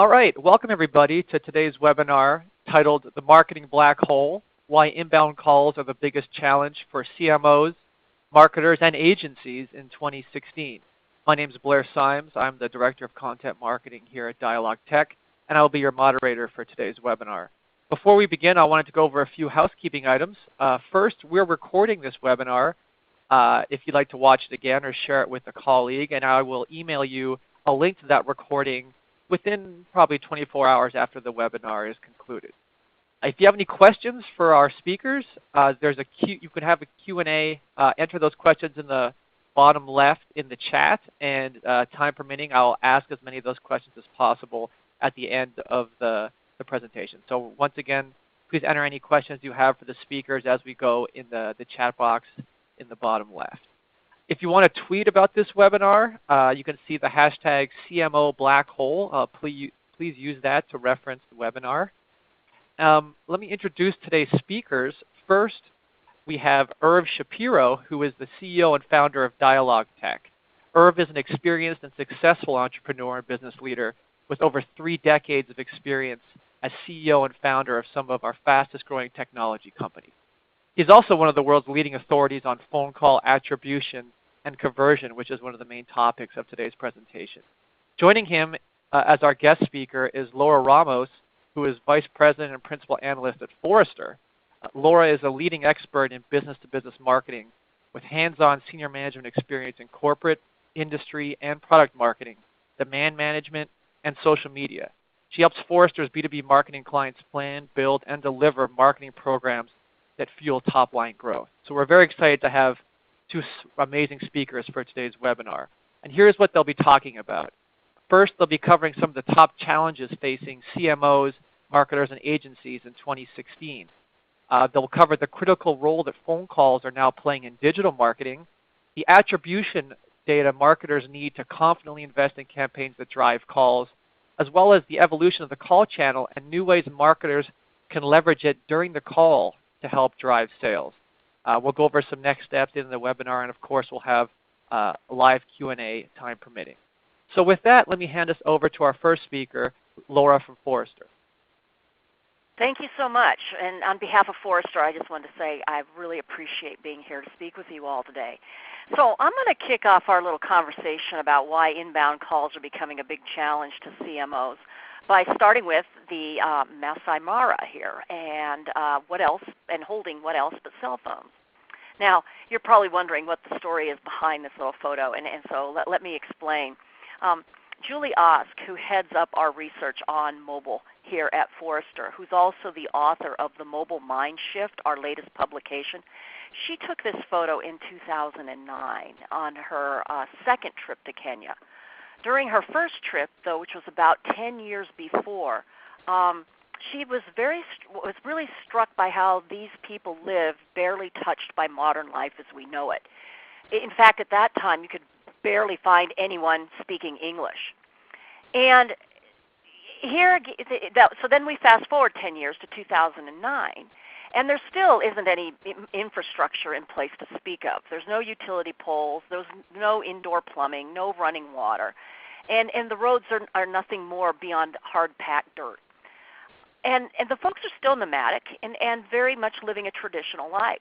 All right, welcome everybody to today's webinar titled The Marketing Black Hole, Why Inbound Calls Are the Biggest Challenge for CMOs, Marketers, and Agencies in 2016. My name is Blair Symes. I'm the Director of Content Marketing here at Dialogue Tech, and I will be your moderator for today's webinar. Before we begin, I wanted to go over a few housekeeping items. First, we're recording this webinar if you'd like to watch it again or share it with a colleague, and I will email you a link to that recording within probably 24 hours after the webinar is concluded. If you have any questions for our speakers, you can have a Q&A. Enter those questions in the bottom left in the chat, and time permitting, I'll ask as many of those questions as possible at the end of the presentation. So once again, please enter any questions you have for the speakers as we go in the chat box in the bottom left. If you want to tweet about this webinar, you can see the hashtag CMO Black Hole. Please use that to reference the webinar. Let me introduce today's speakers. First, we have Irv Shapiro, who is the CEO and founder of Dialogue Tech. Irv is an experienced and successful entrepreneur and business leader with over 3 decades of experience as CEO and founder of some of our fastest growing technology companies. He's also one of the world's leading authorities on phone call attribution and conversion, which is one of the main topics of today's presentation. Joining him as our guest speaker is Laura Ramos, who is Vice President and Principal Analyst at Forrester. Laura is a leading expert in business-to-business marketing with hands-on senior management experience in corporate, industry, and product marketing, demand management, and social media. She helps Forrester's B2B marketing clients plan, build, and deliver marketing programs that fuel top-line growth. So we're very excited to have 2 amazing speakers for today's webinar. And here's what they'll be talking about. First, they'll be covering some of the top challenges facing CMOs, marketers, and agencies in 2016. They'll cover the critical role that phone calls are now playing in digital marketing, the attribution data marketers need to confidently invest in campaigns that drive calls, as well as the evolution of the call channel and new ways marketers can leverage it during the call to help drive sales. We'll go over some next steps in the webinar, and of course, we'll have a live Q&A time permitting. So with that, let me hand us over to our first speaker, Laura from Forrester. Thank you so much. And on behalf of Forrester, I just wanted to say I really appreciate being here to speak with you all today. So I'm going to kick off our little conversation about why inbound calls are becoming a big challenge to CMOs by starting with the Masai Mara here and what else, and holding what else but cell phones. Now, you're probably wondering what the story is behind this little photo, and so let me explain. Julie Osk, who heads up our research on mobile here at Forrester, who's also the author of The Mobile Mind Shift, our latest publication, she took this photo in 2009 on her second trip to Kenya. During her first trip, though, which was about 10 years before, she was really struck by how these people live barely touched by modern life as we know it. In fact, at that time, you could barely find anyone speaking English. And so then we fast forward 10 years to 2009, and there still isn't any infrastructure in place to speak of. There's no utility poles, there's no indoor plumbing, no running water, and the roads are nothing more beyond hard-packed dirt. And the folks are still nomadic and very much living a traditional life.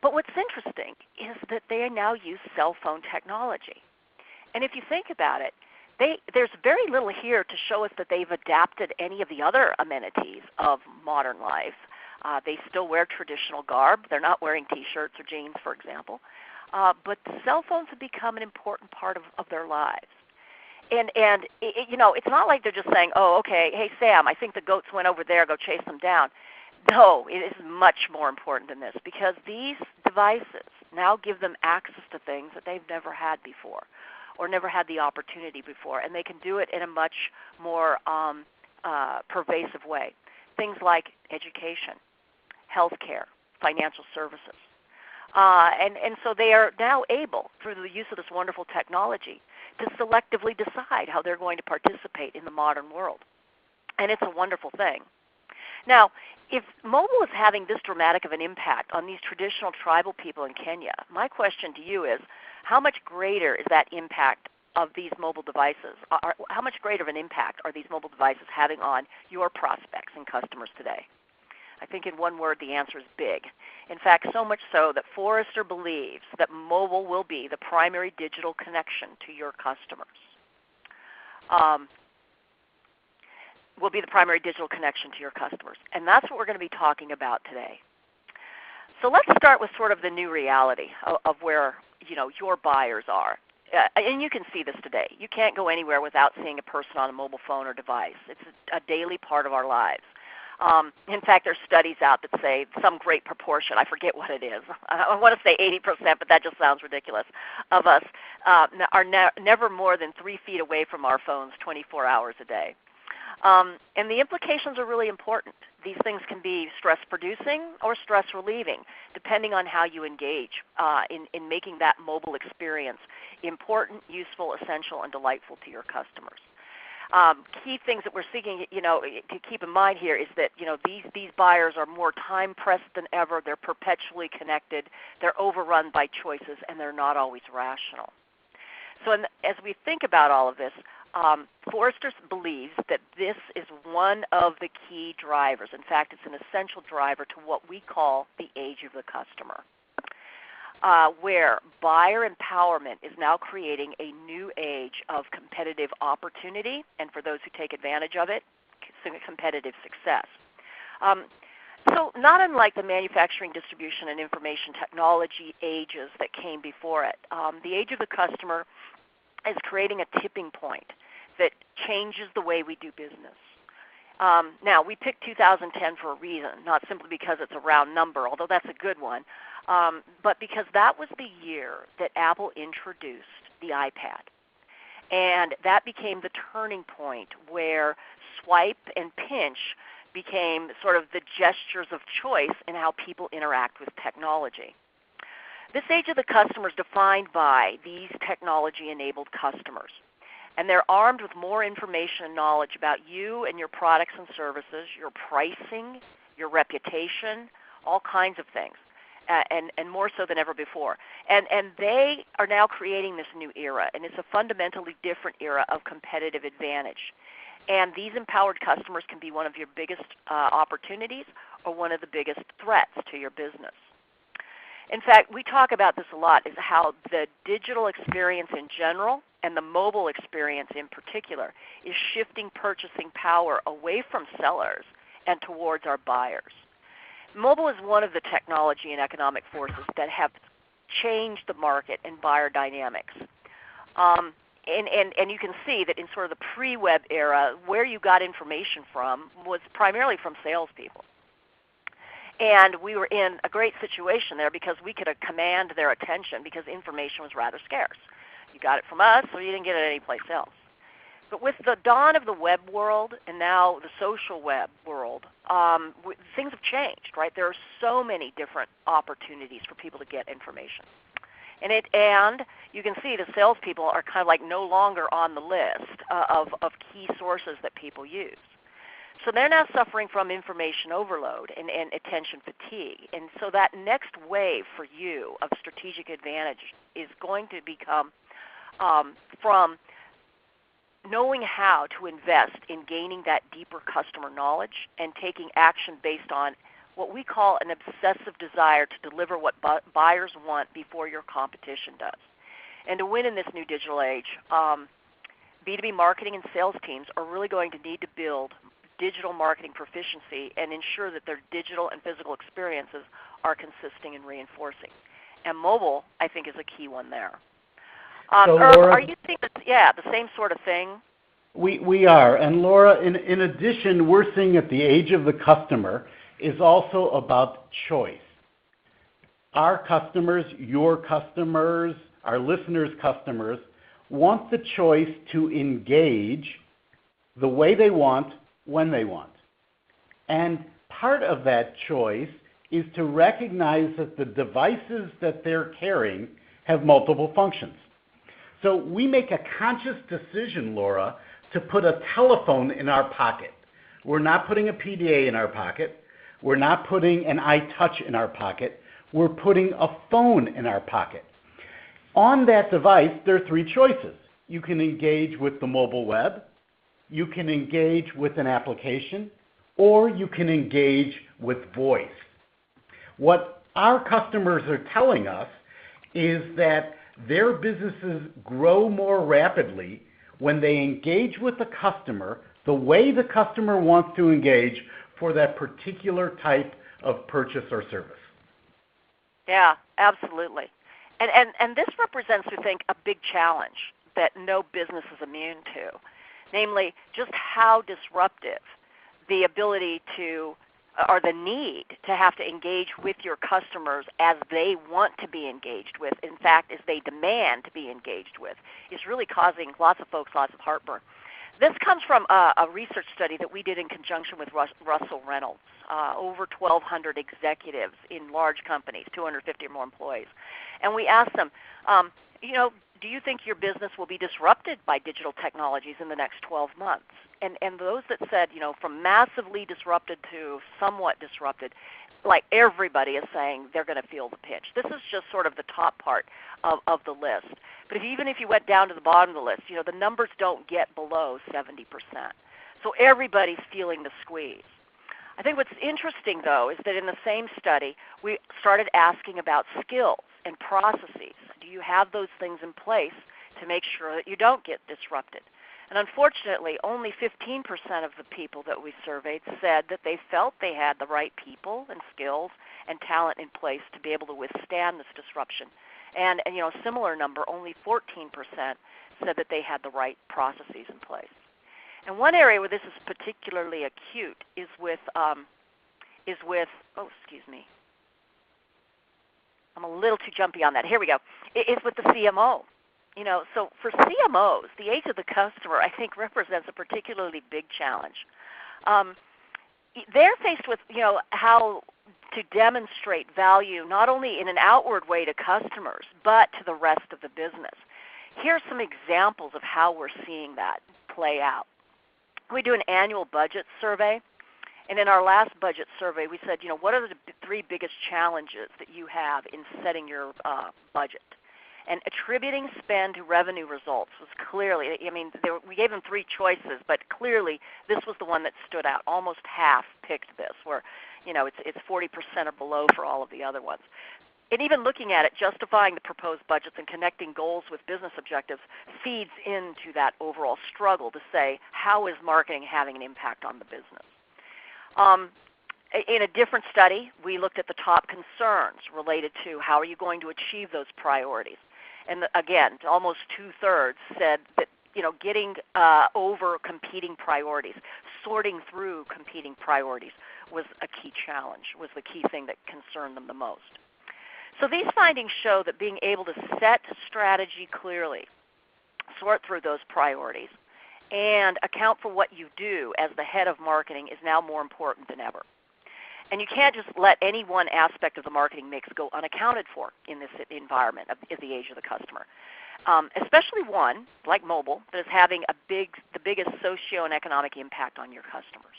But what's interesting is that they now use cell phone technology. And if you think about it, there's very little here to show us that they've adapted any of the other amenities of modern life. They still wear traditional garb. They're not wearing T-shirts or jeans, for example. But cell phones have become an important part of their lives. And it's not like they're just saying, oh, okay, hey, Sam, I think the goats went over there. Go chase them down. No, it is much more important than this because these devices now give them access to things that they've never had before or never had the opportunity before, and they can do it in a much more pervasive way. Things like education, healthcare, financial services. And so they are now able, through the use of this wonderful technology, to selectively decide how they're going to participate in the modern world. And it's a wonderful thing. Now, if mobile is having this dramatic of an impact on these traditional tribal people in Kenya, my question to you is, how much greater is that impact of these mobile devices? How much greater of an impact are these mobile devices having on your prospects and customers today? I think in one word the answer is big. In fact, so much so that Forrester believes that mobile will be the primary digital connection to your customers. Will be the primary digital connection to your customers. And that's what we're going to be talking about today. So let's start with sort of the new reality of where your buyers are. And you can see this today. You can't go anywhere without seeing a person on a mobile phone or device. It's a daily part of our lives. In fact, there's studies out that say some great proportion, I forget what it is, I want to say 80%, but that just sounds ridiculous, of us are never more than 3 feet away from our phones 24 hours a day. And the implications are really important. These things can be stress-producing or stress-relieving, depending on how you engage in making that mobile experience important, useful, essential, and delightful to your customers. Key things that we're seeking, to keep in mind here is that these buyers are more time-pressed than ever. They're perpetually connected. They're overrun by choices, and they're not always rational. So as we think about all of this, Forrester believes that this is one of the key drivers. In fact, it's an essential driver to what we call the age of the customer, where buyer empowerment is now creating a new age of competitive opportunity, and for those who take advantage of it, competitive success. So not unlike the manufacturing, distribution, and information technology ages that came before it, the age of the customer is creating a tipping point that changes the way we do business. Now, we picked 2010 for a reason, not simply because it's a round number, although that's a good one, but because that was the year that Apple introduced the iPad. And that became the turning point where swipe and pinch became sort of the gestures of choice in how people interact with technology. This age of the customer is defined by these technology-enabled customers. And they're armed with more information and knowledge about you and your products and services, your pricing, your reputation, all kinds of things, and more so than ever before. And they are now creating this new era, and it's a fundamentally different era of competitive advantage. And these empowered customers can be one of your biggest opportunities or one of the biggest threats to your business. In fact, we talk about this a lot, is how the digital experience in general and the mobile experience in particular is shifting purchasing power away from sellers and towards our buyers. Mobile is one of the technology and economic forces that have changed the market and buyer dynamics. And you can see that in sort of the pre-web era, where you got information from was primarily from salespeople. And we were in a great situation there because we could command their attention because information was rather scarce. You got it from us, or you didn't get it anyplace else. But with the dawn of the web world and now the social web world, things have changed, right? There are so many different opportunities for people to get information. And you can see the salespeople are kind of like no longer on the list of key sources that people use. So they're now suffering from information overload and attention fatigue. And so that next wave for you of strategic advantage is going to become from knowing how to invest in gaining that deeper customer knowledge and taking action based on what we call an obsessive desire to deliver what buyers want before your competition does. And to win in this new digital age, B2B marketing and sales teams are really going to need to build digital marketing proficiency and ensure that their digital and physical experiences are consisting and reinforcing. And mobile, I think, is a key one there. So Irv, Laura, are you seeing the same sort of thing? We are. And Laura, in addition, we're seeing that the age of the customer is also about choice. Our customers, your customers, our listeners' customers, want the choice to engage the way they want, when they want. And part of that choice is to recognize that the devices that they're carrying have multiple functions. So we make a conscious decision, Laura, to put a telephone in our pocket. We're not putting a PDA in our pocket. We're not putting an iTouch in our pocket. We're putting a phone in our pocket. On that device, there are three choices. You can engage with the mobile web. You can engage with an application, or you can engage with voice. What our customers are telling us is that their businesses grow more rapidly when they engage with the customer the way the customer wants to engage for that particular type of purchase or service. Yeah, absolutely. And this represents, we think, a big challenge that no business is immune to, namely just how disruptive the ability to, or the need to have to engage with your customers as they want to be engaged with, in fact, as they demand to be engaged with, is really causing lots of folks lots of heartburn. This comes from a research study that we did in conjunction with Russell Reynolds, over 1,200 executives in large companies, 250 or more employees. And we asked them, do you think your business will be disrupted by digital technologies in the next 12 months? And those that said, from massively disrupted to somewhat disrupted, like everybody is saying they're going to feel the pinch. This is just sort of the top part of the list. But even if you went down to the bottom of the list, the numbers don't get below 70%. So everybody's feeling the squeeze. I think what's interesting, though, is that in the same study, we started asking about skills and processes. Do you have those things in place to make sure that you don't get disrupted? And unfortunately, only 15% of the people that we surveyed said that they felt they had the right people and skills and talent in place to be able to withstand this disruption. And a similar number, only 14% said that they had the right processes in place. And one area where this is particularly acute is with excuse me. I'm a little too jumpy on that. Here we go. It is with the CMO. So for CMOs, the age of the customer, I think, represents a particularly big challenge. They're faced with, how to demonstrate value not only in an outward way to customers, but to the rest of the business. Here's some examples of how we're seeing that play out. We do an annual budget survey, and in our last budget survey, we said, what are the three biggest challenges that you have in setting your budget? And attributing spend to revenue results was clearly, we gave them three choices, but clearly this was the one that stood out. Almost half picked this, where it's 40% or below for all of the other ones. And even looking at it, justifying the proposed budgets and connecting goals with business objectives feeds into that overall struggle to say, how is marketing having an impact on the business? In a different study, we looked at the top concerns related to how are you going to achieve those priorities. And again, almost two-thirds said that getting over competing priorities, sorting through competing priorities was a key challenge, was the key thing that concerned them the most. So these findings show that being able to set strategy clearly, sort through those priorities, and account for what you do as the head of marketing is now more important than ever. And you can't just let any one aspect of the marketing mix go unaccounted for in this environment of the age of the customer, especially one, like mobile, that is having the biggest socio and economic impact on your customers.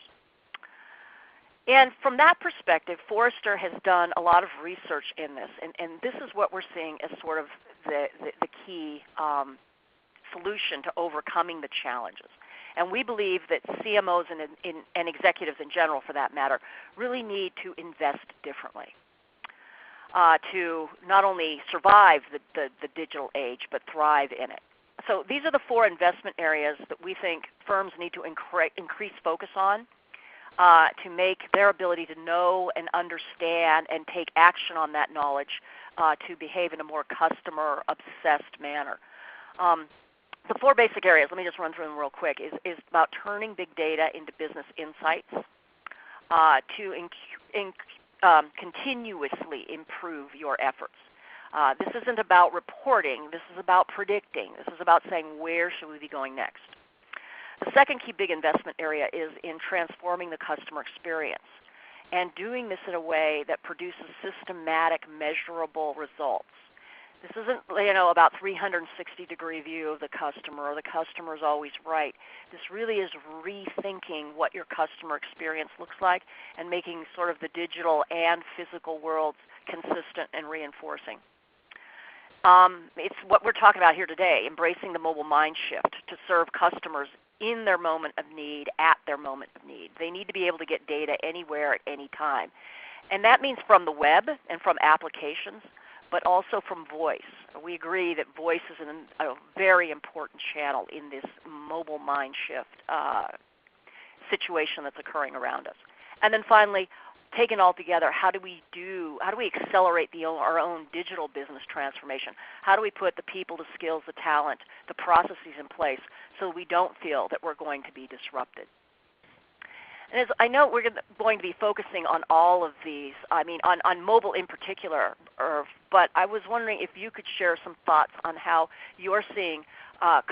And from that perspective, Forrester has done a lot of research in this, and this is what we're seeing as sort of the key solution to overcoming the challenges. And we believe that CMOs and executives in general, for that matter, really need to invest differently to not only survive the digital age, but thrive in it. So these are the four investment areas that we think firms need to increase focus on to make their ability to know and understand and take action on that knowledge to behave in a more customer-obsessed manner. The four basic areas, let me just run through them real quick, is about turning big data into business insights, to continuously improve your efforts. This isn't about reporting. This is about predicting. This is about saying, where should we be going next? The second key big investment area is in transforming the customer experience and doing this in a way that produces systematic, measurable results. This isn't about 360-degree view of the customer or the customer is always right. This really is rethinking what your customer experience looks like and making sort of the digital and physical worlds consistent and reinforcing. It's what we're talking about here today, embracing the mobile mind shift to serve customers in their moment of need, at their moment of need. They need to be able to get data anywhere at any time. And that means from the web and from applications, but also from voice. We agree that voice is a very important channel in this mobile mind shift situation that's occurring around us. And then finally, taken all together, how do we accelerate our own digital business transformation? How do we put the people, the skills, the talent, the processes in place so we don't feel that we're going to be disrupted? And as I know we're going to be focusing on all of these, on mobile in particular, but I was wondering if you could share some thoughts on how you're seeing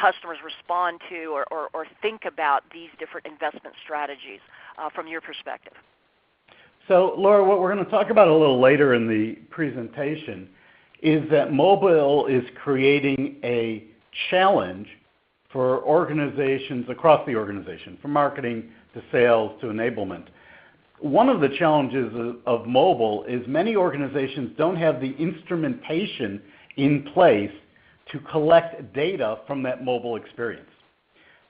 customers respond to or think about these different investment strategies from your perspective. So, Laura, what we're going to talk about a little later in the presentation is that mobile is creating a challenge for organizations across the organization, from marketing to sales to enablement. One of the challenges of mobile is many organizations don't have the instrumentation in place to collect data from that mobile experience.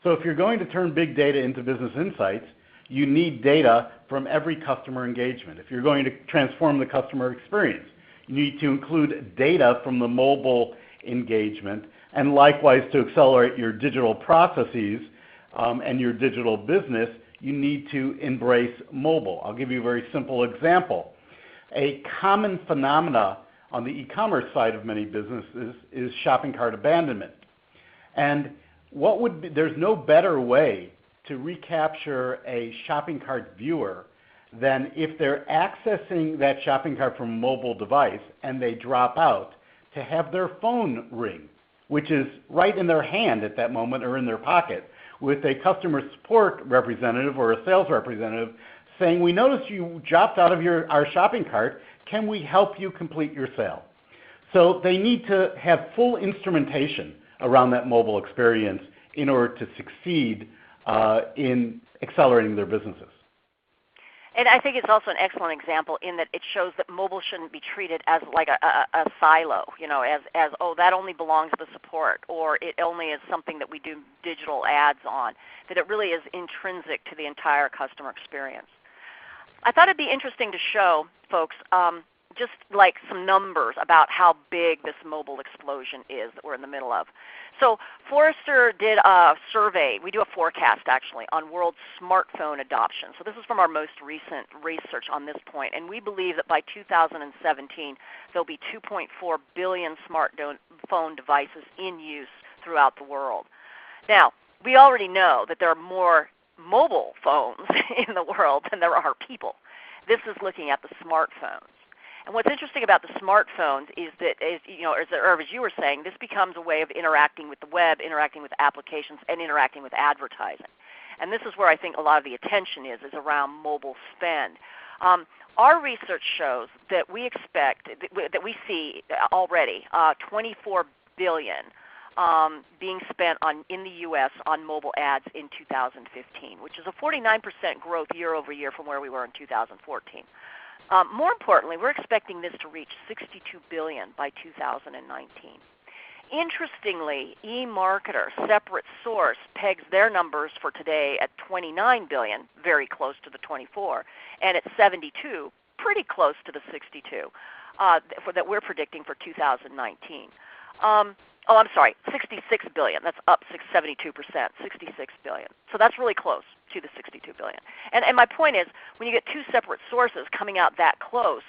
So if you're going to turn big data into business insights, you need data from every customer engagement. If you're going to transform the customer experience, you need to include data from the mobile engagement, and likewise to accelerate your digital processes and your digital business, you need to embrace mobile. I'll give you a very simple example. A common phenomena on the e-commerce side of many businesses is shopping cart abandonment. And there's no better way to recapture a shopping cart viewer than if they're accessing that shopping cart from a mobile device and they drop out, to have their phone ring, which is right in their hand at that moment or in their pocket, with a customer support representative or a sales representative saying, "We noticed you dropped out of our shopping cart. Can we help you complete your sale?" So they need to have full instrumentation around that mobile experience in order to succeed in accelerating their businesses. And I think it's also an excellent example in that it shows that mobile shouldn't be treated as like a silo, as oh, that only belongs to support, or it only is something that we do digital ads on, that it really is intrinsic to the entire customer experience. I thought it'd be interesting to show folks just like some numbers about how big this mobile explosion is that we're in the middle of. So Forrester did a survey, we do a forecast actually, on world smartphone adoption. So this is from our most recent research on this point, and we believe that by 2017 there'll be 2.4 billion smartphone devices in use throughout the world. Now, we already know that there are more mobile phones in the world than there are people. This is looking at the smartphones. And what's interesting about the smartphones is that, as you were saying, this becomes a way of interacting with the web, interacting with applications, and interacting with advertising. And this is where I think a lot of the attention is around mobile spend. Our research shows that we expect, that we see already 24 billion being spent in the U.S. on mobile ads in 2015, which is a 49% growth year over year from where we were in 2014. More importantly, we're expecting this to reach 62 billion by 2019. Interestingly, eMarketer, separate source, pegs their numbers for today at 29 billion, very close to the 24, and at 72, pretty close to the 62 that we're predicting for 2019. I'm sorry, 66 billion. That's up 72%, 66 billion. So that's really close to the 62 billion. And my point is, when you get two separate sources coming out that close,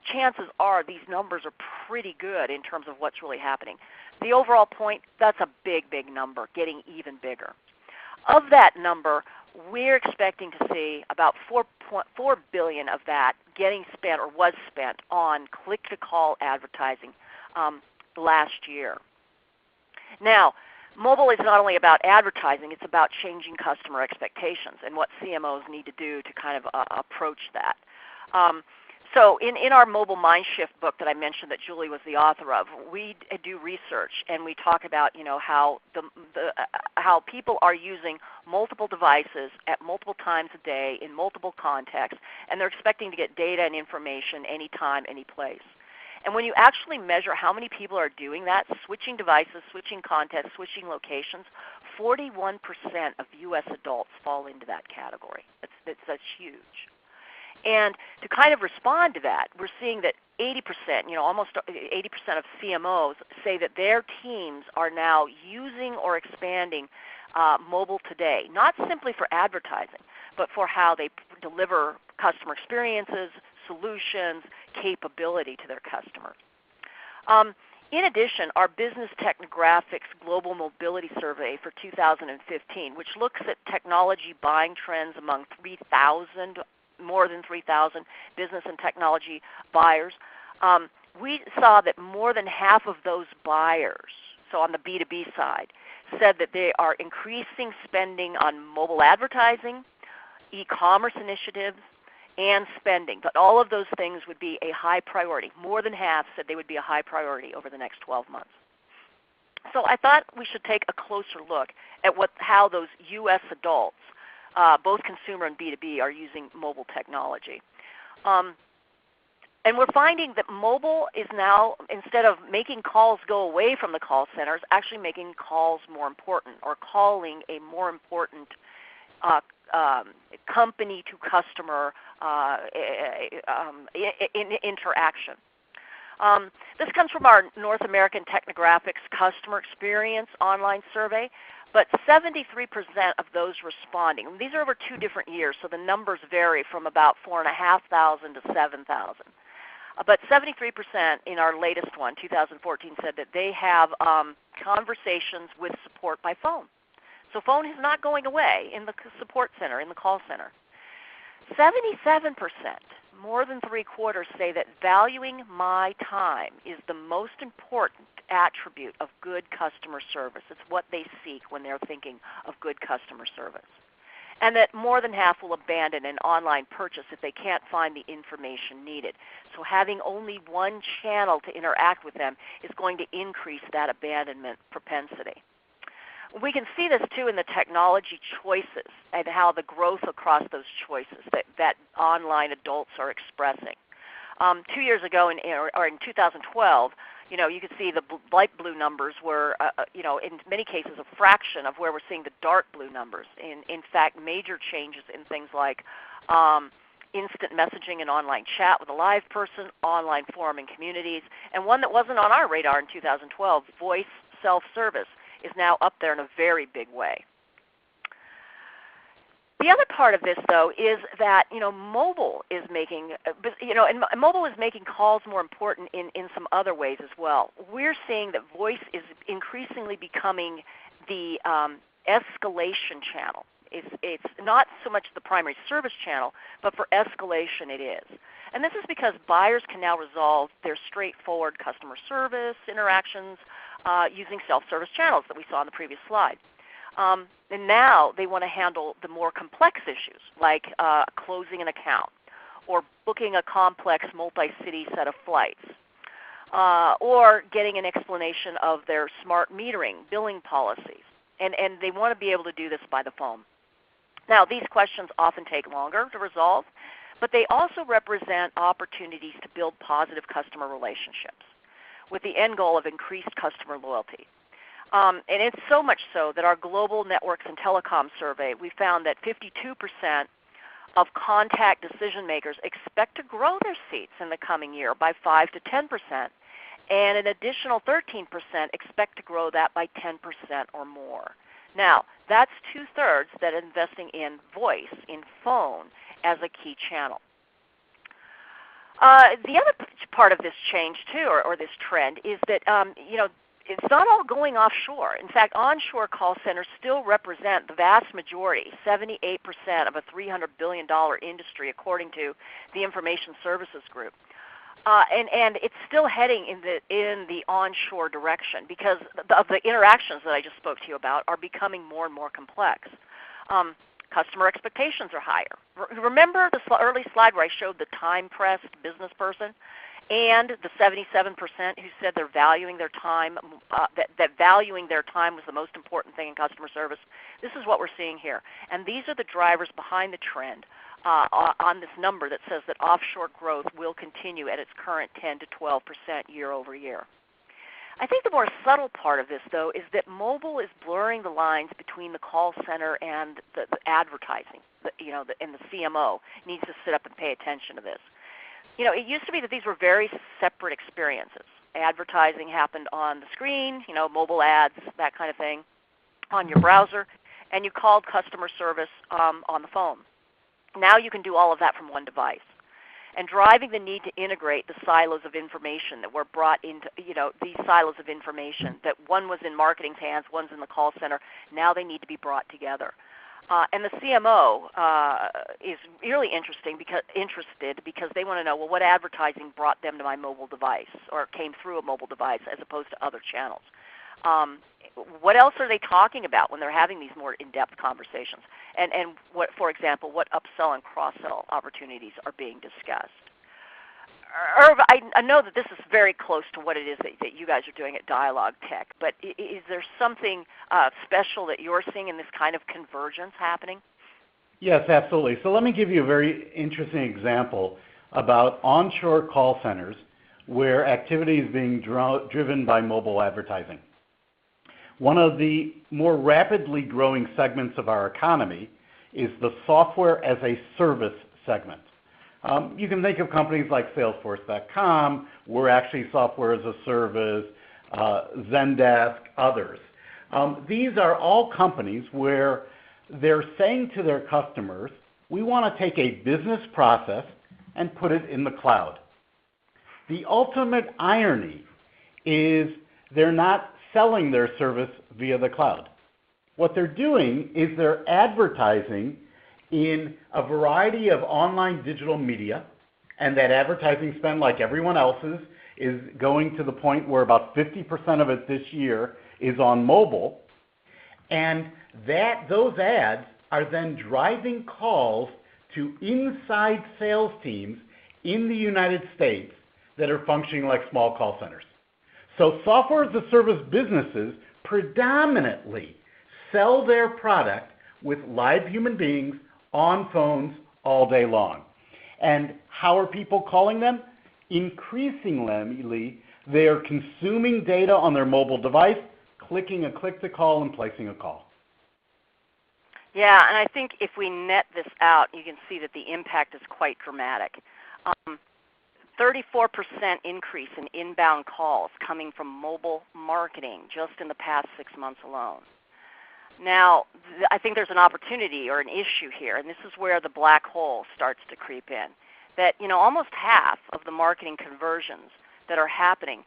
chances are these numbers are pretty good in terms of what's really happening. The overall point, that's a big, big number, getting even bigger. Of that number, we're expecting to see about 4.4 billion of that getting spent or was spent on click-to-call advertising last year. Now, mobile is not only about advertising, it's about changing customer expectations and what CMOs need to do to kind of approach that. So in our Mobile Mind Shift book that I mentioned that Julie was the author of, we do research and we talk about how how people are using multiple devices at multiple times a day in multiple contexts, and they're expecting to get data and information anytime, any place. And when you actually measure how many people are doing that, switching devices, switching content, switching locations, 41% of U.S. adults fall into that category. That's huge. And to kind of respond to that, we're seeing that 80%, almost 80% of CMOs say that their teams are now using or expanding mobile today, not simply for advertising, but for how they deliver customer experiences, solutions, capability to their customers. In addition, our Business Technographics Global Mobility Survey for 2015, which looks at technology buying trends among more than 3,000 business and technology buyers, we saw that more than half of those buyers, so on the B2B side, said that they are increasing spending on mobile advertising, e-commerce initiatives, and spending. But all of those things would be a high priority. More than half said they would be a high priority over the next 12 months. So I thought we should take a closer look at how those U.S. adults, both consumer and B2B, are using mobile technology. And we're finding that mobile is now, instead of making calls go away from the call centers, actually making calls more important, or calling a more important company to customer interaction. This comes from our North American Technographics Customer Experience online survey, but 73% of those responding, and these are over 2 different years, so the numbers vary from about 4,500 to 7,000. But 73% in our latest one, 2014, said that they have conversations with support by phone. So phone is not going away in the support center, in the call center. 77%, more than 3/4, say that valuing my time is the most important attribute of good customer service. It's what they seek when they're thinking of good customer service. And that more than half will abandon an online purchase if they can't find the information needed. So having only one channel to interact with them is going to increase that abandonment propensity. We can see this too in the technology choices and how the growth across those choices that online adults are expressing. 2 years ago, in 2012, you could see the light blue numbers were, in many cases, a fraction of where we're seeing the dark blue numbers. In fact, major changes in things like instant messaging and online chat with a live person, online forum and communities, and one that wasn't on our radar in 2012, voice self-service, is now up there in a very big way. The other part of this, though, is that mobile is making mobile is making calls more important in some other ways as well. We're seeing that voice is increasingly becoming the escalation channel. It's not so much the primary service channel, but for escalation it is. And this is because buyers can now resolve their straightforward customer service interactions using self-service channels that we saw on the previous slide. And now they want to handle the more complex issues, like closing an account or booking a complex multi-city set of flights, or getting an explanation of their smart metering billing policies. And they want to be able to do this by the phone. Now, these questions often take longer to resolve, but they also represent opportunities to build positive customer relationships with the end goal of increased customer loyalty. And it's so much so that our Global Networks and Telecom survey, we found that 52% of contact decision makers expect to grow their seats in the coming year by 5 to 10%, and an additional 13% expect to grow that by 10% or more. Now, that's 2/3 that are investing in voice, in phone, as a key channel. The other part of this change, too, or this trend, is that it's not all going offshore. In fact, onshore call centers still represent the vast majority, 78% of a $300 billion industry, according to the Information Services Group. And it's still heading in the onshore direction because of the interactions that I just spoke to you about are becoming more and more complex. Customer expectations are higher. Remember the early slide where I showed the time-pressed business person and the 77% who said they're valuing their time, that valuing their time was the most important thing in customer service? This is what we're seeing here. And these are the drivers behind the trend on this number that says that offshore growth will continue at its current 10 to 12% year over year. I think the more subtle part of this, though, is that mobile is blurring the lines between the call center and the advertising. And the CMO needs to sit up and pay attention to this. It used to be that these were very separate experiences. Advertising happened on the screen, mobile ads, that kind of thing, on your browser, and you called customer service on the phone. Now you can do all of that from one device. And driving the need to integrate the silos of information that were brought into, these silos of information, that one was in marketing's hands, one's in the call center, now they need to be brought together. And the CMO is really interested because they want to know, well, what advertising brought them to my mobile device or came through a mobile device as opposed to other channels. What else are they talking about when they're having these more in-depth conversations? And what, for example, what upsell and cross-sell opportunities are being discussed? Irv, I know that this is very close to what it is that you guys are doing at Dialogue Tech, but is there something special that you're seeing in this kind of convergence happening? Yes, absolutely. So let me give you a very interesting example about onshore call centers where activity is being driven by mobile advertising. One of the more rapidly growing segments of our economy is the software as a service segment. You can think of companies like Salesforce.com, we're actually software as a service, Zendesk, others. These are all companies where they're saying to their customers, we want to take a business process and put it in the cloud. The ultimate irony is they're not selling their service via the cloud. What they're doing is they're advertising in a variety of online digital media, and that advertising spend, like everyone else's, is going to the point where about 50% of it this year is on mobile, and those ads are then driving calls to inside sales teams in the United States that are functioning like small call centers. So software as a service businesses predominantly sell their product with live human beings on phones all day long. And how are people calling them? Increasingly, they are consuming data on their mobile device, clicking a click to call and placing a call. Yeah, and I think if we net this out, you can see that the impact is quite dramatic. 34% increase in inbound calls coming from mobile marketing just in the past 6 months alone. Now, I think there's an opportunity or an issue here, and this is where the black hole starts to creep in. That almost half of the marketing conversions that are happening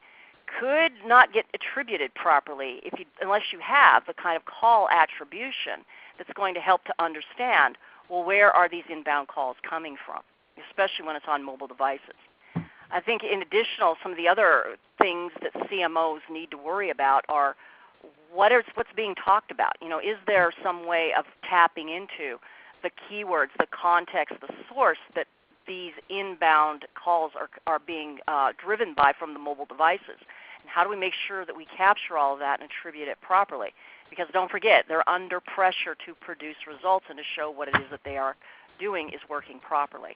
could not get attributed properly unless you have the kind of call attribution that's going to help to understand, well, where are these inbound calls coming from, especially when it's on mobile devices. I think in addition, some of the other things that CMOs need to worry about are what's being talked about. Is there some way of tapping into the keywords, the context, the source that these inbound calls are being driven by from the mobile devices? And how do we make sure that we capture all of that and attribute it properly? Because don't forget, they're under pressure to produce results and to show what it is that they are doing is working properly.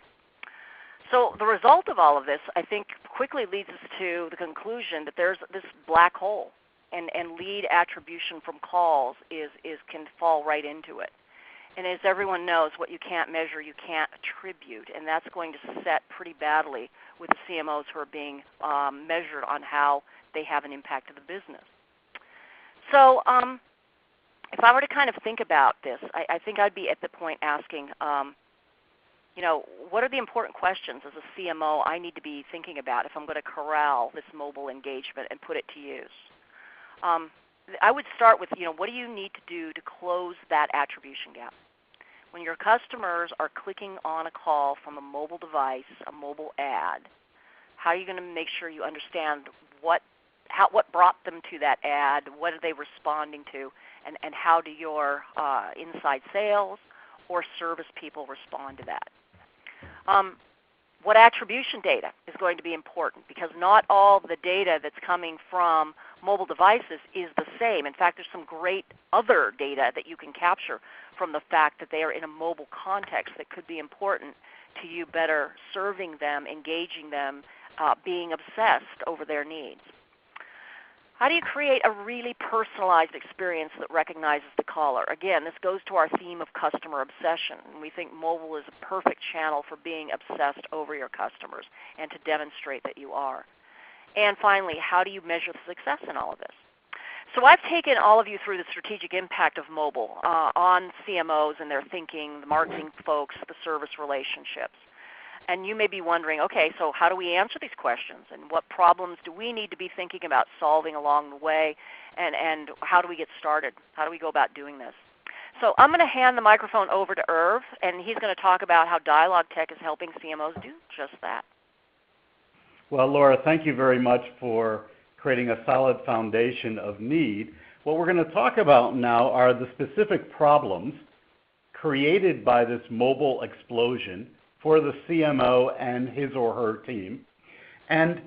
So the result of all of this, I think, quickly leads us to the conclusion that there's this black hole, and lead attribution from calls can fall right into it. And as everyone knows, what you can't measure, you can't attribute, and that's going to set pretty badly with the CMOs who are being measured on how they have an impact to the business. So if I were to kind of think about this, I think I'd be at the point asking, what are the important questions as a CMO I need to be thinking about if I'm going to corral this mobile engagement and put it to use? I would start with, what do you need to do to close that attribution gap? When your customers are clicking on a call from a mobile device, a mobile ad, how are you going to make sure you understand what brought them to that ad, what are they responding to, and how do your inside sales or service people respond to that? What attribution data is going to be important, because not all the data that's coming from mobile devices is the same. In fact, there's some great other data that you can capture from the fact that they are in a mobile context that could be important to you better serving them, engaging them, being obsessed over their needs. How do you create a really personalized experience that recognizes the caller? Again, this goes to our theme of customer obsession. And we think mobile is a perfect channel for being obsessed over your customers and to demonstrate that you are. And finally, how do you measure the success in all of this? So I've taken all of you through the strategic impact of mobile on CMOs and their thinking, the marketing folks, the service relationships. And you may be wondering, okay, so how do we answer these questions? And what problems do we need to be thinking about solving along the way? And how do we get started? How do we go about doing this? So I'm going to hand the microphone over to Irv, and he's going to talk about how Dialogue Tech is helping CMOs do just that. Well, Laura, thank you very much for creating a solid foundation of need. What we're going to talk about now are the specific problems created by this mobile explosion for the CMO and his or her team, and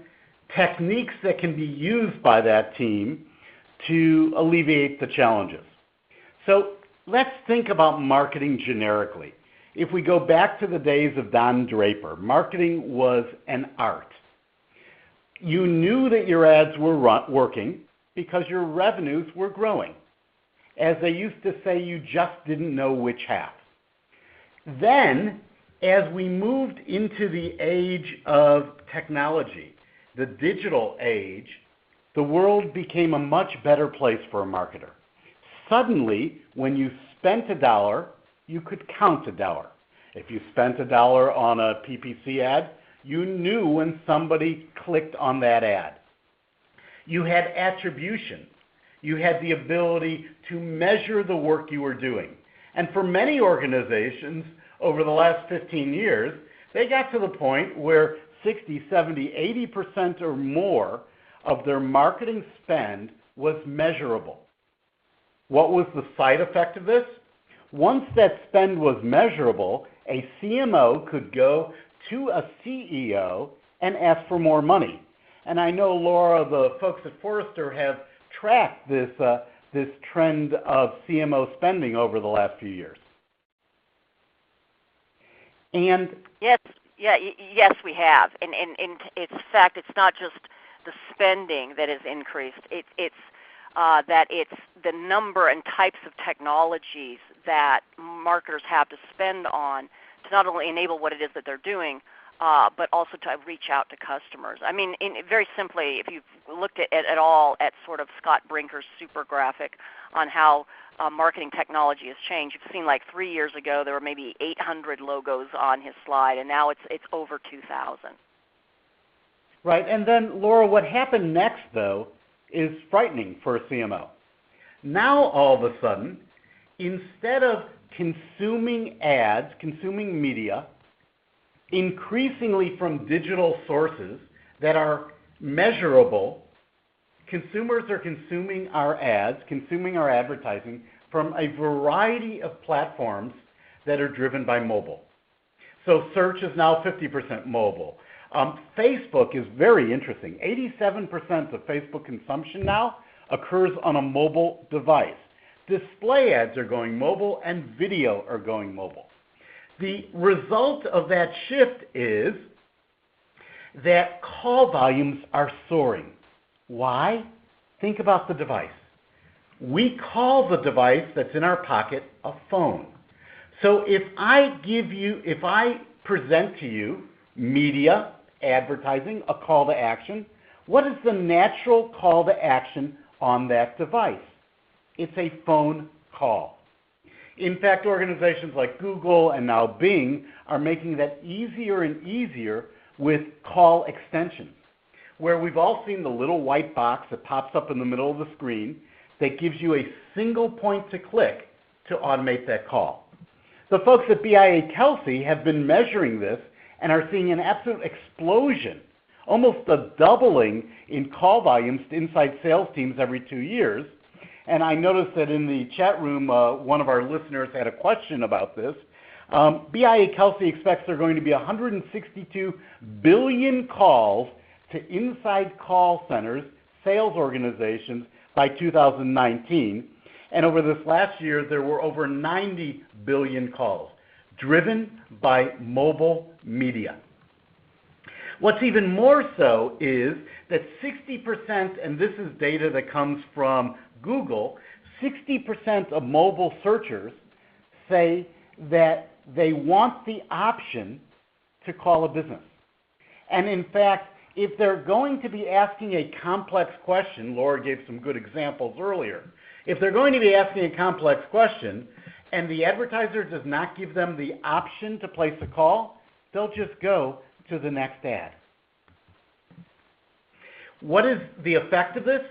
techniques that can be used by that team to alleviate the challenges. So let's think about marketing generically. If we go back to the days of Don Draper, marketing was an art. You knew that your ads were working because your revenues were growing. As they used to say, you just didn't know which half. Then, as we moved into the age of technology, the digital age, the world became a much better place for a marketer. Suddenly, when you spent $1, you could count $1. If you spent $1 on a PPC ad, you knew when somebody clicked on that ad. You had attribution. You had the ability to measure the work you were doing. And for many organizations, over the last 15 years, they got to the point where 60, 70, 80% or more of their marketing spend was measurable. What was the side effect of this? Once that spend was measurable, a CMO could go to a CEO and ask for more money. And I know, Laura, the folks at Forrester have tracked this trend of CMO spending over the last few years. And yes, we have. And it's fact, it's not just the spending that has increased. It's that it's the number and types of technologies that marketers have to spend on to not only enable what it is that they're doing, but also to reach out to customers. I mean, very simply, if you've looked at all at sort of Scott Brinker's super graphic on how marketing technology has changed, you've seen like 3 years ago there were maybe 800 logos on his slide, and now it's over 2,000. Right, and then Laura, what happened next though is frightening for a CMO. Now all of a sudden, instead of consuming ads, consuming media, increasingly from digital sources that are measurable, consumers are consuming our ads, consuming our advertising from a variety of platforms that are driven by mobile. So search is now 50% mobile. Facebook is very interesting. 87% of Facebook consumption now occurs on a mobile device. Display ads are going mobile and video are going mobile. The result of that shift is that call volumes are soaring. Why? Think about the device. We call the device that's in our pocket a phone. So if I present to you media, advertising, a call to action, what is the natural call to action on that device? It's a phone call. In fact, organizations like Google and now Bing are making that easier and easier with call extensions, where we've all seen the little white box that pops up in the middle of the screen that gives you a single point to click to automate that call. The folks at BIA-Kelsey have been measuring this and are seeing an absolute explosion, almost a doubling in call volumes to inside sales teams every 2 years. And I noticed that in the chat room, one of our listeners had a question about this. BIA-Kelsey expects there are going to be 162 billion calls to inside call centers sales organizations by 2019. And over this last year, there were over 90 billion calls driven by mobile media. What's even more so is that 60%, and this is data that comes from Google, 60% of mobile searchers say that they want the option to call a business. And in fact, if they're going to be asking a complex question, Laura gave some good examples earlier, if they're going to be asking a complex question and the advertiser does not give them the option to place a call, they'll just go to the next ad. What is the effect of this?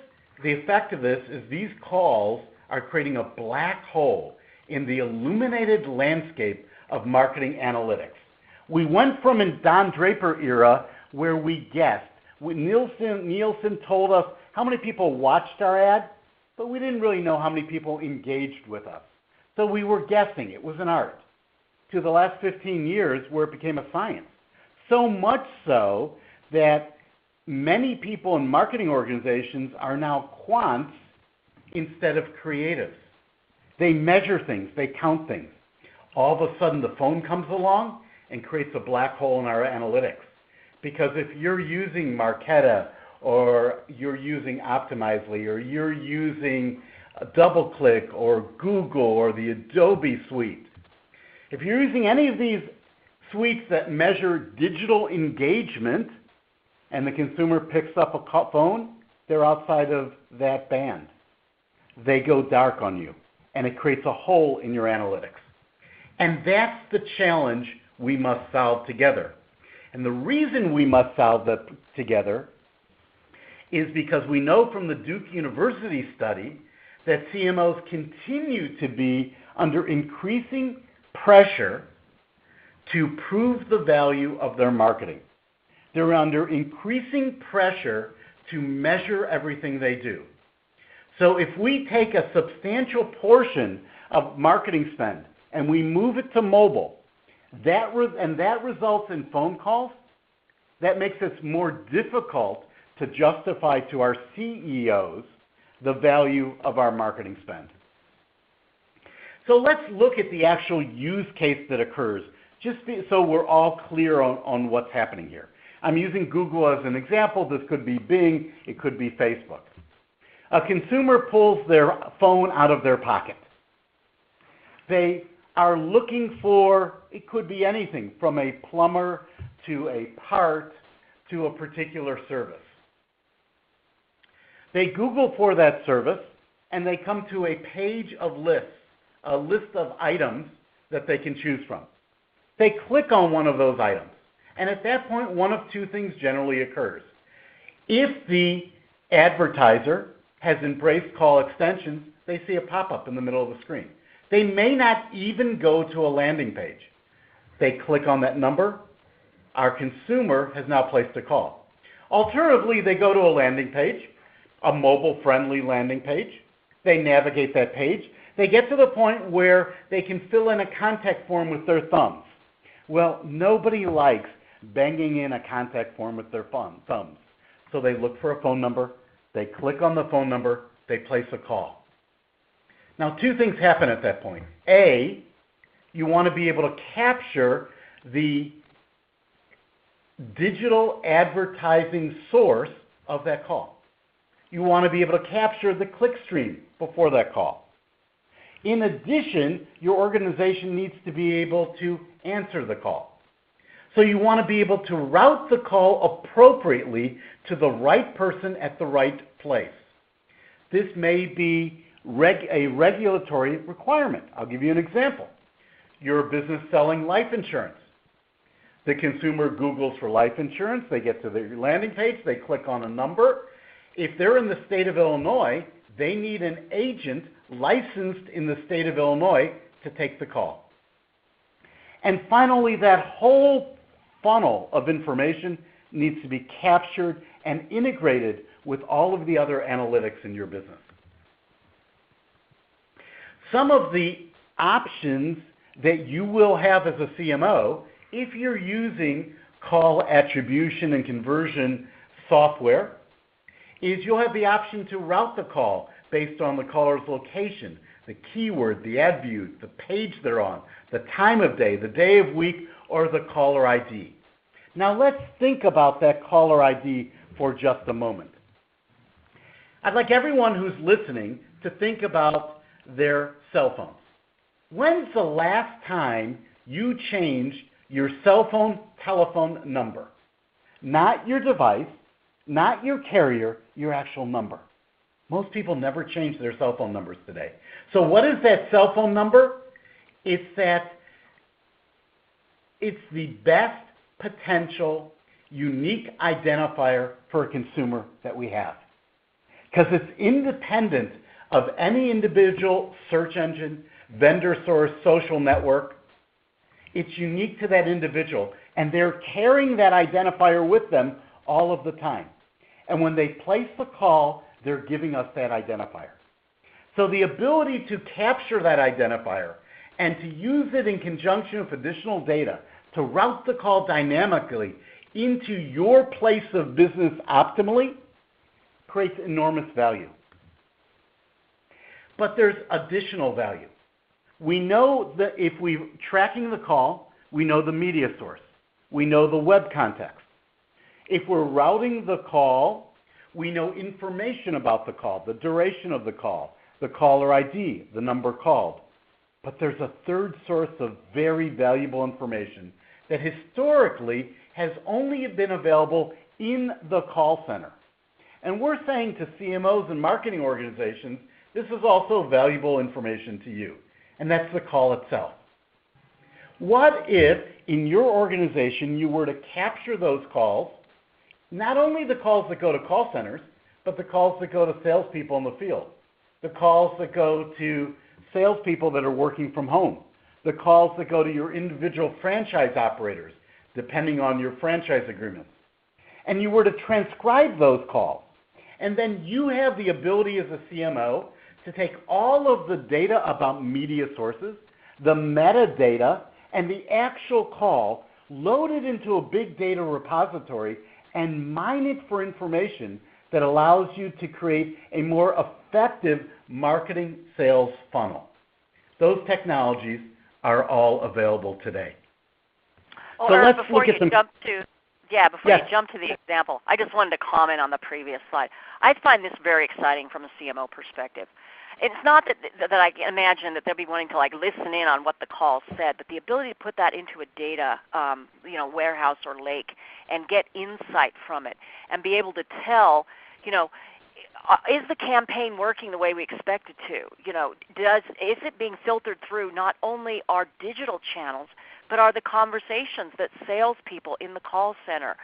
The effect of this is these calls are creating a black hole in the illuminated landscape of marketing analytics. We went from a Don Draper era where we guessed. Nielsen told us how many people watched our ad, but we didn't really know how many people engaged with us. So we were guessing. It was an art. To the last 15 years where it became a science. So much so that many people in marketing organizations are now quants instead of creatives. They measure things. They count things. All of a sudden the phone comes along and creates a black hole in our analytics. Because if you're using Marketo or you're using Optimizely or you're using DoubleClick or Google or the Adobe suite, if you're using any of these suites that measure digital engagement and the consumer picks up a phone, they're outside of that band. They go dark on you, and it creates a hole in your analytics. And that's the challenge we must solve together. And the reason we must solve that together is because we know from the Duke University study that CMOs continue to be under increasing pressure to prove the value of their marketing. They're under increasing pressure to measure everything they do. So if we take a substantial portion of marketing spend and we move it to mobile, that results in phone calls, that makes it more difficult to justify to our CEOs the value of our marketing spend. So let's look at the actual use case that occurs, so we're all clear on what's happening here. I'm using Google as an example. This could be Bing. It could be Facebook. A consumer pulls their phone out of their pocket. They are looking for, it could be anything from a plumber to a part to a particular service. They Google for that service and they come to a page of lists, a list of items that they can choose from. They click on one of those items. And at that point, one of two things generally occurs. If the advertiser has embraced call extensions, they see a pop-up in the middle of the screen. They may not even go to a landing page. They click on that number. Our consumer has now placed a call. Alternatively, they go to a landing page, a mobile-friendly landing page. They navigate that page. They get to the point where they can fill in a contact form with their thumbs. Well, nobody likes banging in a contact form with their thumbs. So they look for a phone number. They click on the phone number. They place a call. Now, two things happen at that point. A, you want to be able to capture the digital advertising source of that call. You want to be able to capture the click stream before that call. In addition, your organization needs to be able to answer the call. So you want to be able to route the call appropriately to the right person at the right place. This may be a regulatory requirement. I'll give you an example. You're a business selling life insurance. The consumer Googles for life insurance. They get to the landing page. They click on a number. If they're in the state of Illinois, they need an agent licensed in the state of Illinois to take the call. And finally, that whole funnel of information needs to be captured and integrated with all of the other analytics in your business. Some of the options that you will have as a CMO, if you're using call attribution and conversion software, is you'll have the option to route the call based on the caller's location, the keyword, the ad view, the page they're on, the time of day, the day of week, or the caller ID. Now let's think about that caller ID for just a moment. I'd like everyone who's listening to think about their cell phones. When's the last time you changed your cell phone telephone number? Not your device, not your carrier, your actual number. Most people never change their cell phone numbers today. So what is that cell phone number? It's the best potential unique identifier for a consumer that we have. Because it's independent of any individual search engine, vendor source, social network. It's unique to that individual, and they're carrying that identifier with them all of the time. And when they place the call, they're giving us that identifier. So the ability to capture that identifier and to use it in conjunction with additional data to route the call dynamically into your place of business optimally creates enormous value. But there's additional value. We know that if we're tracking the call, we know the media source. We know the web context. If we're routing the call, we know information about the call, the duration of the call, the caller ID, the number called. But there's a third source of very valuable information that historically has only been available in the call center. And we're saying to CMOs and marketing organizations, this is also valuable information to you, and that's the call itself. What if in your organization you were to capture those calls, not only the calls that go to call centers, but the calls that go to salespeople in the field, the calls that go to salespeople that are working from home, the calls that go to your individual franchise operators, depending on your franchise agreements. And you were to transcribe those calls, and then you have the ability as a CMO to take all of the data about media sources, the metadata, and the actual call, load it into a big data repository, and mine it for information that allows you to create a more effective marketing sales funnel. Those technologies are all available today. Well, so let's before look at them. Before you jump to the example, I just wanted to comment on the previous slide. I find this very exciting from a CMO perspective. It's not that I imagine that they'll be wanting to listen in on what the call said, but the ability to put that into a data warehouse or lake and get insight from it and be able to tell, is the campaign working the way we expect it to? Is it being filtered through not only our digital channels, but are the conversations that salespeople in the call center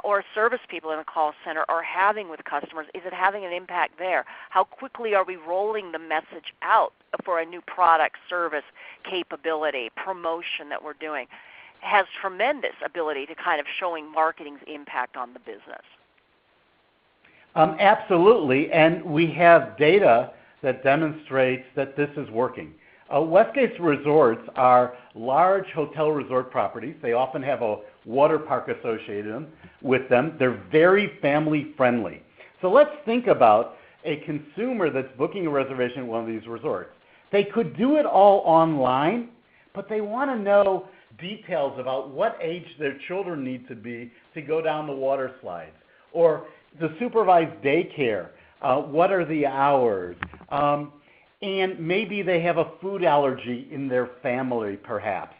or service people in the call center are having with customers, is it having an impact there? How quickly are we rolling the message out for a new product, service, capability, promotion that we're doing? It has tremendous ability to kind of showing marketing's impact on the business. Absolutely, and we have data that demonstrates that this is working. Westgate's resorts are large hotel resort properties. They often have a water park associated with them. They're very family friendly. So let's think about a consumer that's booking a reservation at one of these resorts. They could do it all online, but they want to know details about what age their children need to be to go down the water slides, or the supervised daycare, what are the hours, and maybe they have a food allergy in their family perhaps.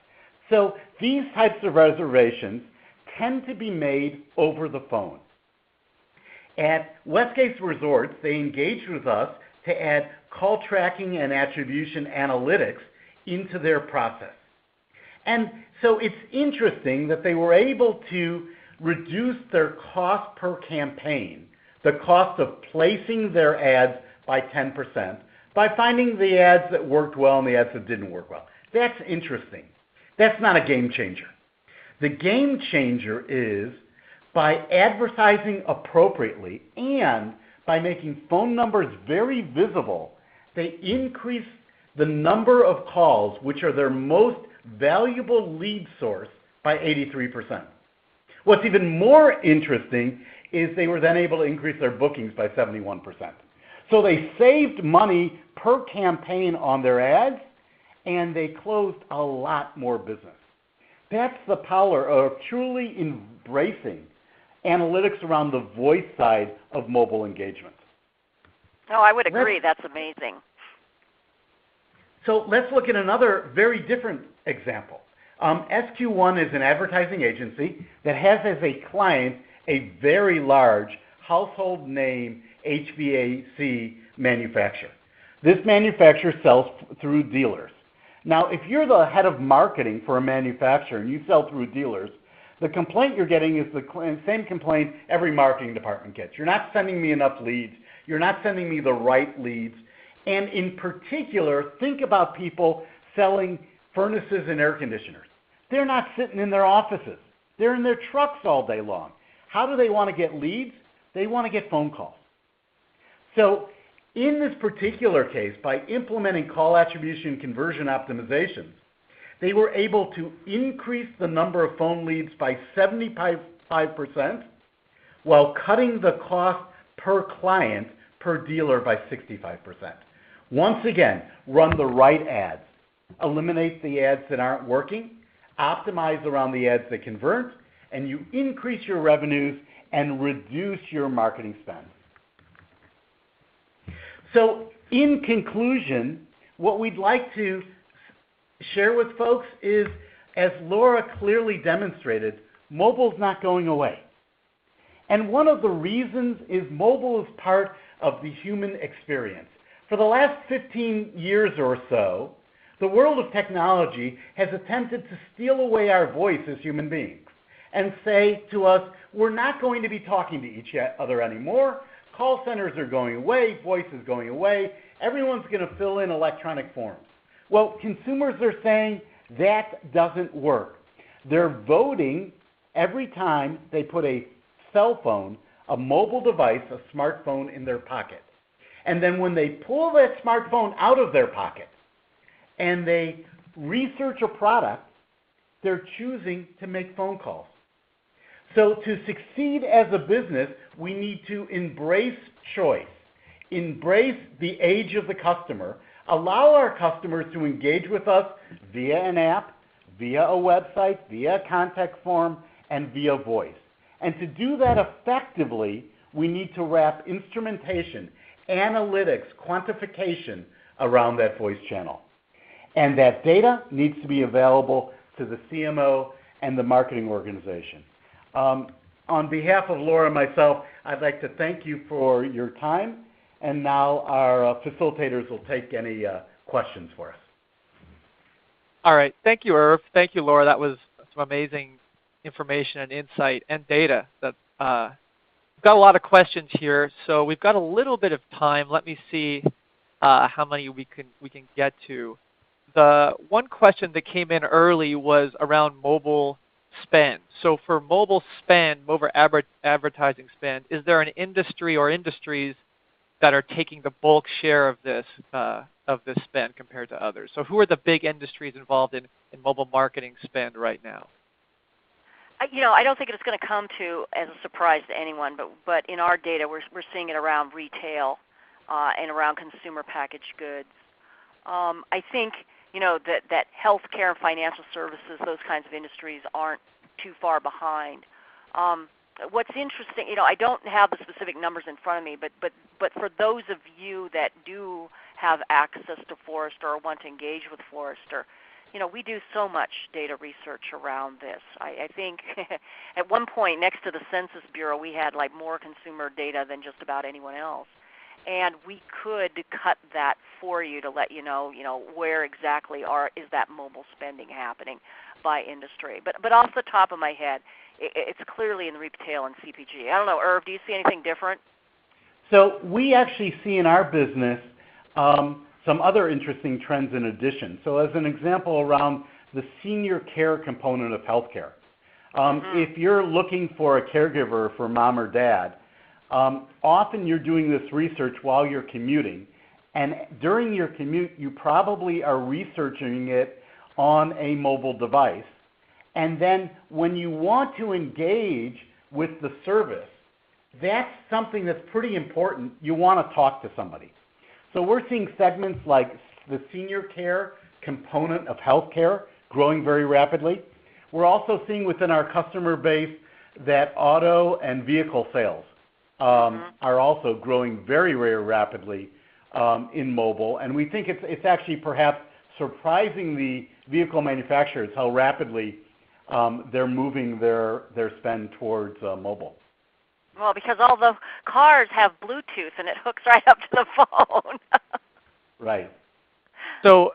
So these types of reservations tend to be made over the phone. At Westgate's resorts, they engaged with us to add call tracking and attribution analytics into their process. And so it's interesting that they were able to reduce their cost per campaign, the cost of placing their ads by 10%, by finding the ads that worked well and the ads that didn't work well. That's interesting. That's not a game changer. The game changer is by advertising appropriately and by making phone numbers very visible, they increase the number of calls, which are their most valuable lead source, by 83%. What's even more interesting is they were then able to increase their bookings by 71%. So they saved money per campaign on their ads, and they closed a lot more business. That's the power of truly embracing analytics around the voice side of mobile engagement. Oh, I would agree. That's amazing. So let's look at another very different example. SQ1 is an advertising agency that has as a client a very large household name HVAC manufacturer. This manufacturer sells through dealers. Now, if you're the head of marketing for a manufacturer and you sell through dealers, the complaint you're getting is the same complaint every marketing department gets. You're not sending me enough leads. You're not sending me the right leads. And in particular, think about people selling furnaces and air conditioners. They're not sitting in their offices. They're in their trucks all day long. How do they want to get leads? They want to get phone calls. So in this particular case, by implementing call attribution conversion optimizations, they were able to increase the number of phone leads by 75% while cutting the cost per client per dealer by 65%. Once again, run the right ads. Eliminate the ads that aren't working, optimize around the ads that convert, and you increase your revenues and reduce your marketing spend. So in conclusion, what we'd like to share with folks is, as Laura clearly demonstrated, mobile's not going away. And one of the reasons is mobile is part of the human experience. For the last 15 years or so, the world of technology has attempted to steal away our voice as human beings and say to us, we're not going to be talking to each other anymore. Call centers are going away. Voice is going away. Everyone's going to fill in electronic forms. Well, consumers are saying that doesn't work. They're voting every time they put a cell phone, a mobile device, a smartphone in their pocket. And then when they pull that smartphone out of their pocket and they research a product, they're choosing to make phone calls. So to succeed as a business, we need to embrace choice, embrace the age of the customer, allow our customers to engage with us via an app, via a website, via a contact form, and via voice. And to do that effectively, we need to wrap instrumentation, analytics, quantification around that voice channel. And that data needs to be available to the CMO and the marketing organization. On behalf of Laura and myself, I'd like to thank you for your time. And now our facilitators will take any questions for us. All right. Thank you, Irv. Thank you, Laura. That was some amazing information and insight and data. We've got a lot of questions here, so we've got a little bit of time. Let me see how many we can get to. The one question that came in early was around mobile spend. So for mobile spend, mobile advertising spend, is there an industry or industries that are taking the bulk share of this spend compared to others? So who are the big industries involved in mobile marketing spend right now? I don't think it's going to come as a surprise to anyone, but in our data, we're seeing it around retail and around consumer packaged goods. I think that healthcare and financial services, those kinds of industries, aren't too far behind. What's interesting, I don't have the specific numbers in front of me, but for those of you that do have access to Forrester or want to engage with Forrester, we do so much data research around this. I think at one point next to the Census Bureau, we had more consumer data than just about anyone else. And we could cut that for you to let you know, where exactly is that mobile spending happening by industry. But off the top of my head, it's clearly in retail and CPG. I don't know, Irv, do you see anything different? So we actually see in our business some other interesting trends in addition. So as an example, around the senior care component of healthcare. If you're looking for a caregiver for mom or dad, often you're doing this research while you're commuting, and during your commute you probably are researching it on a mobile device. And then when you want to engage with the service that's something that's pretty important. You want to talk to somebody. So we're seeing segments like the senior care component of healthcare growing very rapidly. We're also seeing within our customer base that auto and vehicle sales are also growing very, very rapidly in mobile. And we think it's actually perhaps surprising the vehicle manufacturers how rapidly they're moving their spend towards mobile. Well, because all the cars have Bluetooth and it hooks right up to the phone. Right. So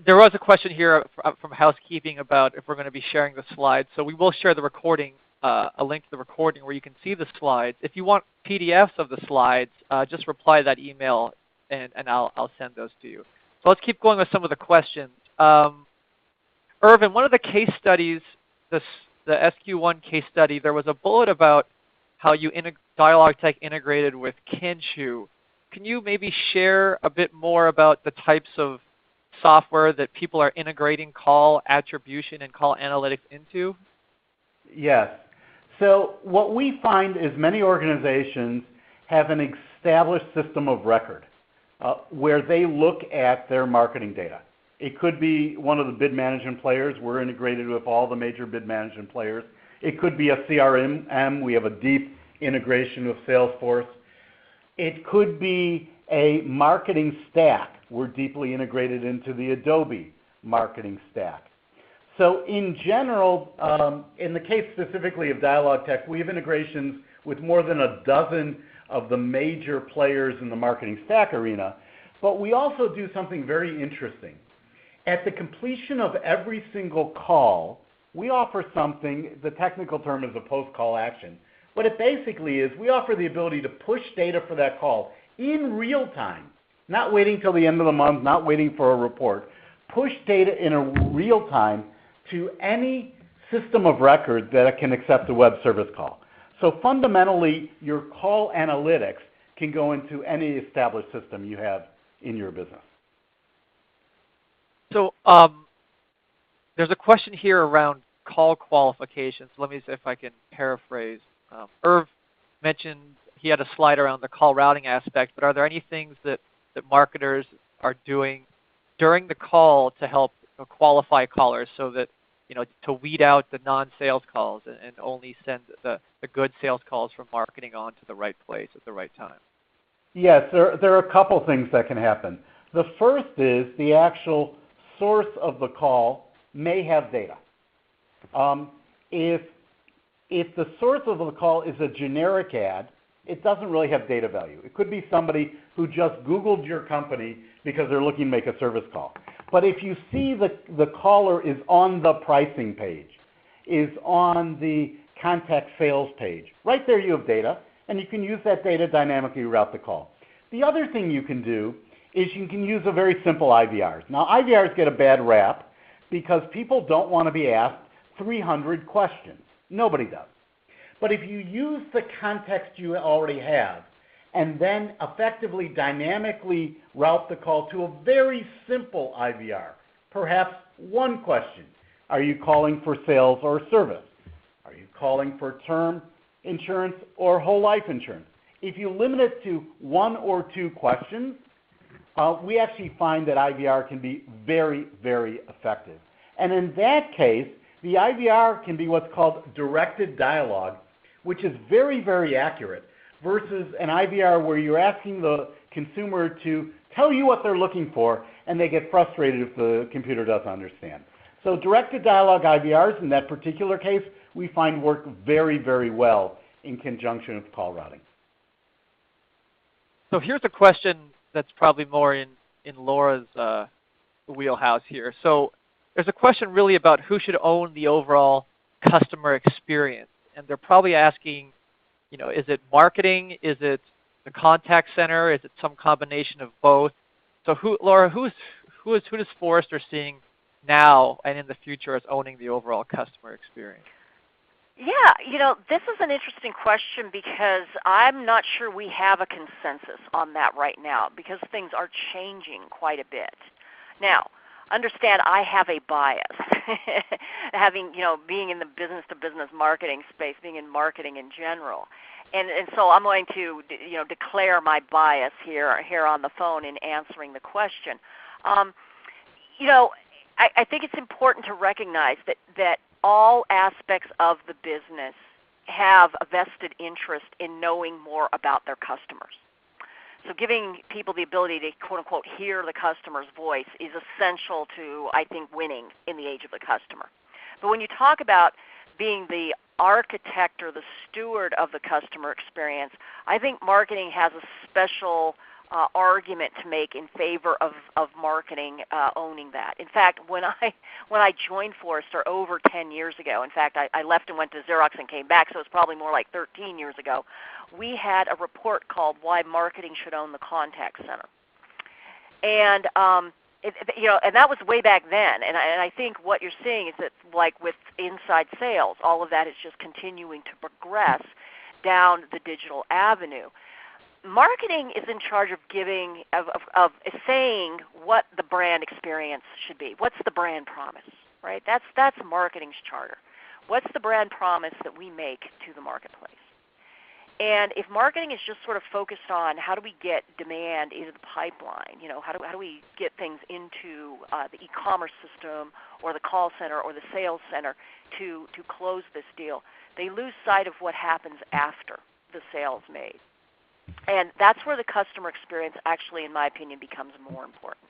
there was a question here from housekeeping about if we're going to be sharing the slides. So we will share the recording, a link to the recording where you can see the slides. If you want PDFs of the slides, just reply to that email and I'll send those to you. So let's keep going with some of the questions. Irvin, one of the case studies, the SQ1 case study, there was a bullet about how Dialog Tech integrated with Kenshu. Can you maybe share a bit more about the types of software that people are integrating call attribution and call analytics into? Yes. So what we find is many organizations have an established system of record where they look at their marketing data. It could be one of the bid management players. We're integrated with all the major bid management players. It could be a CRM. We have a deep integration with Salesforce. It could be a marketing stack. We're deeply integrated into the Adobe marketing stack. So in general, in the case specifically of Dialog Tech, we have integrations with more than a dozen of the major players in the marketing stack arena. But we also do something very interesting. At the completion of every single call, we offer something, the technical term is a post-call action. What it basically is, we offer the ability to push data for that call in real time, not waiting till the end of the month, not waiting for a report. Push data in a real time to any system of record that can accept a web service call. So fundamentally, your call analytics can go into any established system you have in your business. So there's a question here around call qualifications. Let me see if I can paraphrase. Irv mentioned he had a slide around the call routing aspect, but are there any things that marketers are doing during the call to help qualify callers so that, to weed out the non-sales calls and only send the good sales calls from marketing on to the right place at the right time? Yes, there are a couple things that can happen. The first is the actual source of the call may have data. If the source of the call is a generic ad, it doesn't really have data value. It could be somebody who just Googled your company because they're looking to make a service call. But if you see the caller is on the pricing page, is on the contact sales page, right there you have data, and you can use that data dynamically throughout the call. The other thing you can do is you can use a very simple IVRs. Now, IVRs get a bad rap because people don't want to be asked 300 questions. Nobody does. But if you use the context you already have and then effectively dynamically route the call to a very simple IVR, perhaps one question. Are you calling for sales or service? Are you calling for term insurance or whole life insurance? If you limit it to one or two questions, we actually find that IVR can be very, very effective. And in that case, the IVR can be what's called directed dialogue, which is very, very accurate, versus an IVR where you're asking the consumer to tell you what they're looking for, and they get frustrated if the computer doesn't understand. So directed dialogue IVRs, in that particular case, we find work very, very well in conjunction with call routing. So here's a question that's probably more in Laura's wheelhouse here. So there's a question really about who should own the overall customer experience. And they're probably asking, is it marketing? Is it the contact center? Is it some combination of both? So Laura, who does Forrester seeing now and in the future as owning the overall customer experience? Yeah, this is an interesting question because I'm not sure we have a consensus on that right now because things are changing quite a bit. Now, understand I have a bias, having, being in the business-to-business marketing space, being in marketing in general. and so I'm going to declare my bias here on the phone in answering the question. I think it's important to recognize that all aspects of the business have a vested interest in knowing more about their customers. So giving people the ability to quote unquote hear the customer's voice is essential to, I think, winning in the age of the customer. But when you talk about being the architect or the steward of the customer experience, I think marketing has a special argument to make in favor of marketing owning that. In fact, when I joined Forrester over 10 years ago, in fact, I left and went to Xerox and came back, so it's probably more like 13 years ago, we had a report called Why Marketing Should Own the Contact Center. And and that was way back then. And I think what you're seeing is that, like with inside sales, all of that is just continuing to progress down the digital avenue. Marketing is in charge of saying what the brand experience should be. What's the brand promise, right? That's marketing's charter. What's the brand promise that we make to the marketplace? And if marketing is just sort of focused on how do we get demand into the pipeline, how do we get things into the e-commerce system or the call center or the sales center to close this deal, they lose sight of what happens after the sale's made. And that's where the customer experience actually, in my opinion, becomes more important.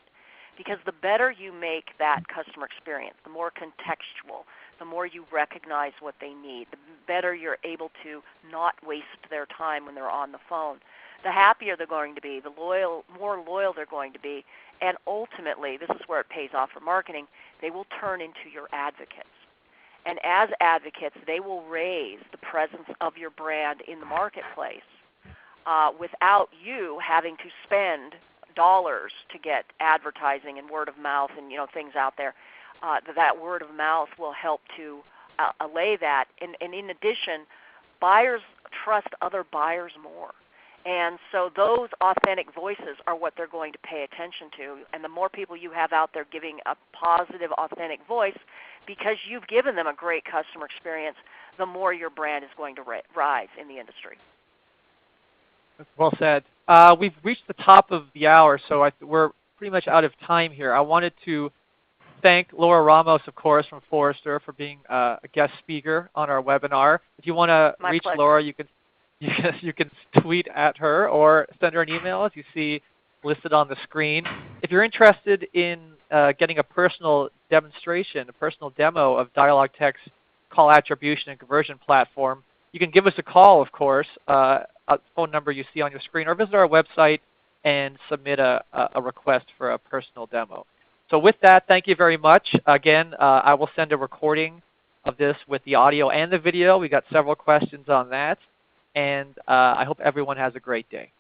Because the better you make that customer experience, the more contextual, the more you recognize what they need, the better you're able to not waste their time when they're on the phone, the happier they're going to be, the more loyal they're going to be, and ultimately, this is where it pays off for marketing, they will turn into your advocates. And as advocates, they will raise the presence of your brand in the marketplace without you having to spend dollars to get advertising and word of mouth and things out there. That word of mouth will help to allay that. And in addition, buyers trust other buyers more. And so those authentic voices are what they're going to pay attention to. And the more people you have out there giving a positive, authentic voice, because you've given them a great customer experience, the more your brand is going to rise in the industry. Well said. We've reached the top of the hour, so we're pretty much out of time here. I wanted to thank Laura Ramos, of course, from Forrester for being a guest speaker on our webinar. If you want to reach pleasure. Laura, you can tweet at her or send her an email, as you see listed on the screen. If you're interested in getting a personal demonstration, a personal demo of DialogTech's call attribution and conversion platform, you can give us a call, of course, a phone number you see on your screen, or visit our website and submit a request for a personal demo. So with that, thank you very much. Again, I will send a recording of this with the audio and the video. We got several questions on that. And I hope everyone has a great day.